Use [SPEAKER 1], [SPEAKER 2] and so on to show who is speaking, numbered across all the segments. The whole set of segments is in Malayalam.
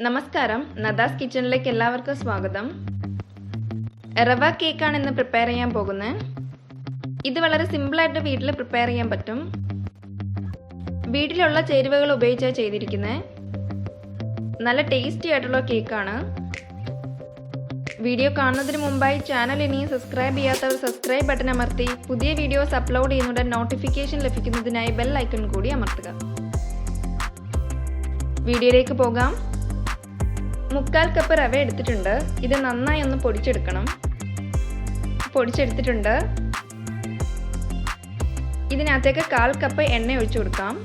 [SPEAKER 1] നമസ്കാരം, നദാസ് കിച്ചണിലേക്ക് എല്ലാവർക്കും സ്വാഗതം. റവ കേക്കാണ് ഇന്ന് പ്രിപ്പയർ ചെയ്യാൻ പോകുന്നത്. ഇത് വളരെ സിമ്പിളായിട്ട് വീട്ടിൽ പ്രിപ്പയർ ചെയ്യാൻ പറ്റും. വീട്ടിലുള്ള ചേരുവകൾ ഉപയോഗിച്ചാണ് ചെയ്തിരിക്കുന്നത്. നല്ല ടേസ്റ്റി ആയിട്ടുള്ള കേക്കാണ്. വീഡിയോ കാണുന്നതിന് മുമ്പായി ചാനൽ ഇനിയും സബ്സ്ക്രൈബ് ചെയ്യാത്തവർ സബ്സ്ക്രൈബ് ബട്ടൺ അമർത്തി പുതിയ വീഡിയോസ് അപ്ലോഡ് ചെയ്യുന്നതിന്റെ നോട്ടിഫിക്കേഷൻ ലഭിക്കുന്നതിനായി ബെൽ ഐക്കൺ കൂടി അമർത്തുക. വീഡിയോയിലേക്ക് പോകാം. 3/4 കപ്പ് റവ എടുത്തിട്ടുണ്ട്. ഇത് നന്നായി ഒന്ന് പൊടിച്ചെടുക്കണം. പൊടിച്ചെടുത്തിട്ടുണ്ട്. ഇതിനകത്തേക്ക് 1/4 കപ്പ് എണ്ണ ഒഴിച്ചു കൊടുക്കാം.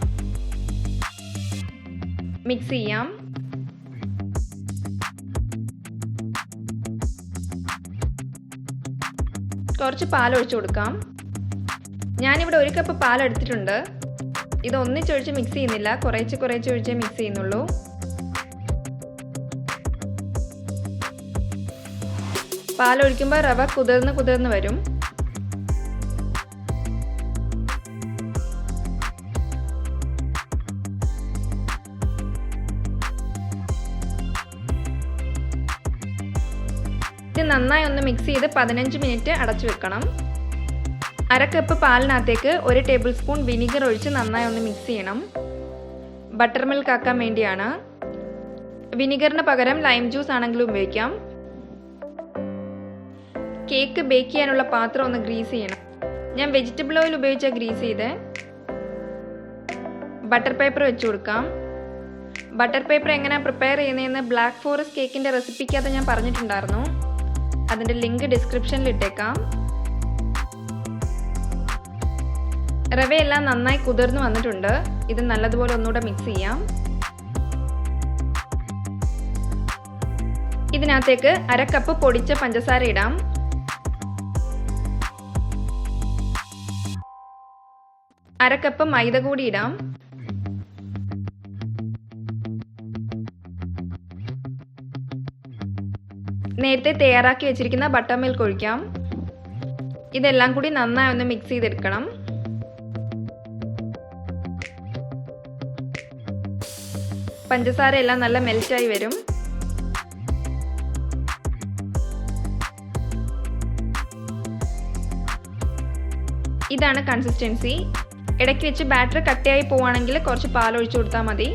[SPEAKER 1] മിക്സ് ചെയ്യാം. കുറച്ച് പാൽ ഒഴിച്ചു കൊടുക്കാം. ഞാനിവിടെ 1 കപ്പ് പാൽ എടുത്തിട്ടുണ്ട്. ഇത് ഒന്നിച്ചൊഴിച്ച് മിക്സ് ചെയ്യുന്നില്ല, കുറേശ്ശെ ഒഴിച്ചേ മിക്സ് ചെയ്യുന്നുള്ളൂ. പാൽ ഒഴിക്കുമ്പോൾ റവ കുതിർന്ന് വരും. ഇത് നന്നായി ഒന്ന് മിക്സ് ചെയ്ത് 15 മിനിറ്റ് അടച്ചു വെക്കണം. 1/2 കപ്പ് പാലിനകത്തേക്ക് 1 ടേബിൾ സ്പൂൺ വിനീഗർ ഒഴിച്ച് നന്നായി ഒന്ന് മിക്സ് ചെയ്യണം. ബട്ടർ മിൽക്ക് ആക്കാൻ വേണ്ടിയാണ്. വിനീഗറിന് പകരം ലൈം ജ്യൂസ് ആണെങ്കിലും ഉപയോഗിക്കാം. കേക്ക് ബേക്ക് ചെയ്യാനുള്ള പാത്രം ഒന്ന് ഗ്രീസ് ചെയ്യണം. ഞാൻ വെജിറ്റബിൾ ഓയിൽ ഉപയോഗിച്ചാണ് ഗ്രീസ് ചെയ്തേ. ബട്ടർ പേപ്പർ വെച്ച് കൊടുക്കാം. ബട്ടർ പേപ്പർ എങ്ങനെയാണ് പ്രിപ്പയർ ചെയ്യുന്നതെന്ന് ബ്ലാക്ക് ഫോറസ്റ്റ് കേക്കിൻ്റെ റെസിപ്പിക്കകത്ത് ഞാൻ പറഞ്ഞിട്ടുണ്ടായിരുന്നു. അതിൻ്റെ ലിങ്ക് ഡിസ്ക്രിപ്ഷനിൽ ഇട്ടേക്കാം. റവയെല്ലാം നന്നായി കുതിർന്ന് വന്നിട്ടുണ്ട്. ഇത് നല്ലതുപോലെ ഒന്നുകൂടെ മിക്സ് ചെയ്യാം. ഇതിനകത്തേക്ക് 1/2 കപ്പ് പൊടിച്ച പഞ്ചസാര ഇടാം. 1/2 കപ്പ് മൈദ കൂടി ഇടാം. നേരത്തെ തയ്യാറാക്കി വെച്ചിരിക്കുന്ന ബട്ടർ മിൽക്ക് ഒഴിക്കാം. ഇതെല്ലാം കൂടി നന്നായി ഒന്ന് മിക്സ് ചെയ്തെടുക്കണം. പഞ്ചസാര എല്ലാം നല്ല മെൽറ്റായി വരും. ഇതാണ് കൺസിസ്റ്റൻസി. ഇടയ്ക്ക് വെച്ച് ബാറ്റർ കട്ടിയായി പോവുകയാണെങ്കിൽ കുറച്ച് പാൽ ഒഴിച്ചു കൊടുത്താൽ മതി.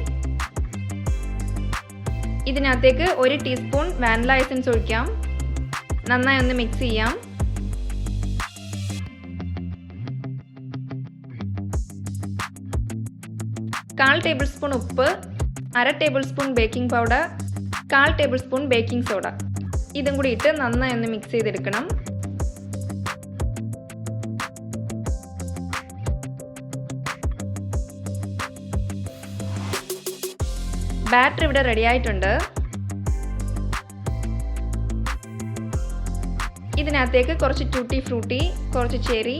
[SPEAKER 1] ഇതിനകത്തേക്ക് 1 ടീസ്പൂൺ വാനില എസൻസ് ഒഴിക്കാം. നന്നായി ഒന്ന് മിക്സ് ചെയ്യാം. കാൽ ടേബിൾ സ്പൂൺ ഉപ്പ്, 1/2 table spoon baking powder, 1/4 table spoon baking soda. ഇതും കൂടി ഇട്ട് നന്നായി ഒന്ന് മിക്സ് ചെയ്തെടുക്കണം. ബാറ്റർ ഇവിടെ റെഡി ആയിട്ടുണ്ട്. ഇതിനകത്തേക്ക് കുറച്ച് ടൂട്ടി ഫ്രൂട്ടി, കുറച്ച് ചെറി,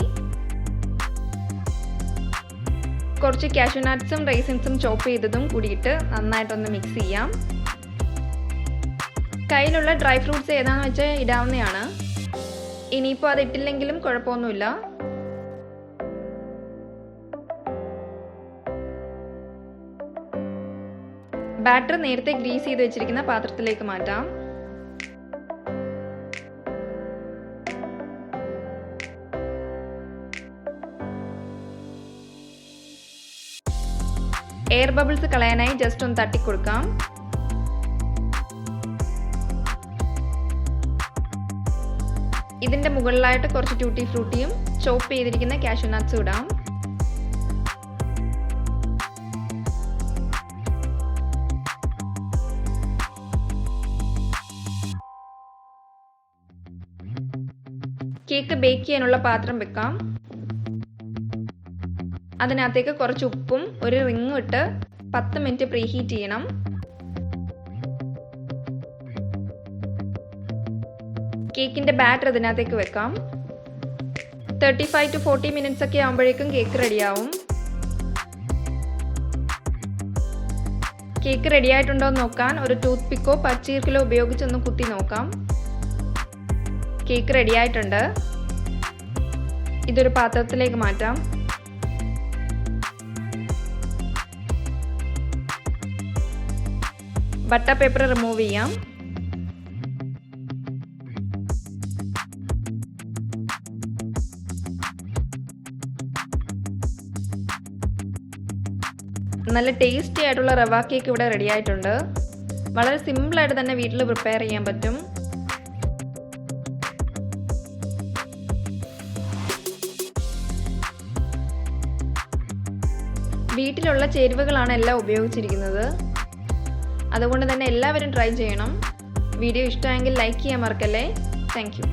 [SPEAKER 1] കുറച്ച് കാഷ്യൂ നട്ട്സും റൈസിൻസും ചോപ്പ് ചെയ്തതും കൂടിയിട്ട് നന്നായിട്ടൊന്ന് മിക്സ് ചെയ്യാം. കയ്യിലുള്ള ഡ്രൈ ഫ്രൂട്ട്സ് ഏതാണെന്ന് വെച്ചാൽ ഇടാവുന്നതാണ്. ഇനിയിപ്പോൾ അത് ഇട്ടില്ലെങ്കിലും കുഴപ്പമൊന്നുമില്ല. ബാറ്റർ നേരത്തെ ഗ്രീസ് ചെയ്ത് വെച്ചിരിക്കുന്ന പാത്രത്തിലേക്ക് മാറ്റാം. എയർ ബബിൾസ് കളയാനായി ജസ്റ്റ് ഒന്ന് തട്ടിക്കൊടുക്കാം. ഇതിന്റെ മുകളിലായിട്ട് കുറച്ച് ടൂട്ടി ഫ്രൂട്ടിയും ചോപ്പ് ചെയ്തിരിക്കുന്ന കാഷ്യൂ നട്ട്സും ഇടാം. കേക്ക് ബേക്ക് ചെയ്യാനുള്ള പാത്രം വെക്കാം. അതിനകത്തേക്ക് കുറച്ച് ഉപ്പും 1 റിങ്ങും ഇട്ട് 10 മിനിറ്റ് പ്രീഹീറ്റ് ചെയ്യണം. കേക്കിന്റെ ബാറ്റർ ഇതിനകത്തേക്ക് വെക്കാം. 35 to 40 മിനിറ്റ്സ് ഒക്കെ ആകുമ്പോഴേക്കും കേക്ക് റെഡിയാവും. കേക്ക് റെഡി ആയിട്ടുണ്ടോ എന്ന് നോക്കാൻ ഒരു ടൂത്ത് പിക്കോ പച്ചീർക്കിലോ ഉപയോഗിച്ചൊന്ന് കുത്തി നോക്കാം. കേക്ക് റെഡി ആയിട്ടുണ്ട്. ഇതൊരു പാത്രത്തിലേക്ക് മാറ്റാം. ബട്ടർ പേപ്പർ റിമൂവ് ചെയ്യാം. നല്ല ടേസ്റ്റി ആയിട്ടുള്ള റവ കേക്ക് ഇവിടെ റെഡി ആയിട്ടുണ്ട്. വളരെ സിമ്പിളായിട്ട് തന്നെ വീട്ടിൽ പ്രിപ്പയർ ചെയ്യാൻ പറ്റും. വീട്ടിലുള്ള ചേരുവകളാണ് എല്ലാം ഉപയോഗിച്ചിരിക്കുന്നത്. അതുകൊണ്ട് തന്നെ എല്ലാവരും ട്രൈ ചെയ്യണം. വീഡിയോ ഇഷ്ടമായെങ്കിൽ ലൈക്ക് ചെയ്യാൻ മറക്കല്ലേ. Thank you.